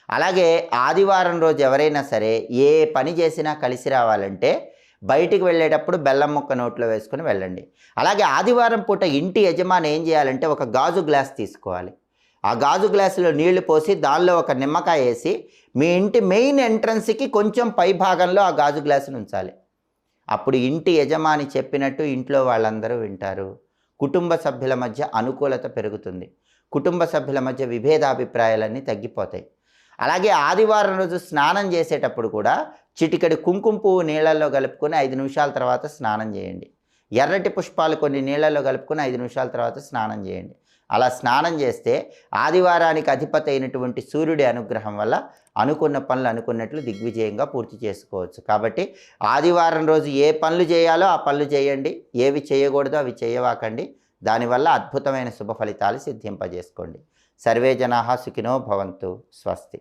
అలాగే ఆదివారం రోజు ఎవరైనా సరే ఏ పని చేసినా కలిసి రావాలంటే బయటికి వెళ్ళేటప్పుడు బెల్లం ముక్క నోట్లో వేసుకొని వెళ్ళండి. అలాగే ఆదివారం పూట ఇంటి యజమాని ఏం చేయాలంటే ఒక గాజు గ్లాస్ తీసుకోవాలి. ఆ గాజు గ్లాసులో నీళ్లు పోసి దానిలో ఒక నిమ్మకాయ వేసి మీ ఇంటి మెయిన్ ఎంట్రన్స్కి కొంచెం పై భాగంలో ఆ గాజు గ్లాసును ఉంచాలి. అప్పుడు ఇంటి యజమాని చెప్పినట్టు ఇంట్లో వాళ్ళందరూ వింటారు. కుటుంబ సభ్యుల మధ్య అనుకూలత పెరుగుతుంది. కుటుంబ సభ్యుల మధ్య విభేదాభిప్రాయాలన్నీ తగ్గిపోతాయి. అలాగే ఆదివారం రోజు స్నానం చేసేటప్పుడు కూడా చిటికెడు కుంకుమ పువ్వు నీళ్ళల్లో కలుపుకొని 5 నిమిషాల తర్వాత స్నానం చేయండి. ఎర్రటి పుష్పాలు కొన్ని నీళ్ళల్లో కలుపుకొని 5 నిమిషాల తర్వాత స్నానం చేయండి. అలా స్నానం చేస్తే ఆదివారానికి అధిపతి అయినటువంటి సూర్యుడి అనుగ్రహం వల్ల అనుకున్న పనులు అనుకున్నట్లు దిగ్విజయంగా పూర్తి చేసుకోవచ్చు. కాబట్టి ఆదివారం రోజు ఏ పనులు చేయాలో ఆ పనులు చేయండి, ఏవి చేయకూడదో అవి చేయవాకండి. దానివల్ల అద్భుతమైన శుభ ఫలితాలు సిద్ధింపజేసుకోండి. సర్వే జనాః సుఖినో భవంతు. స్వస్తి.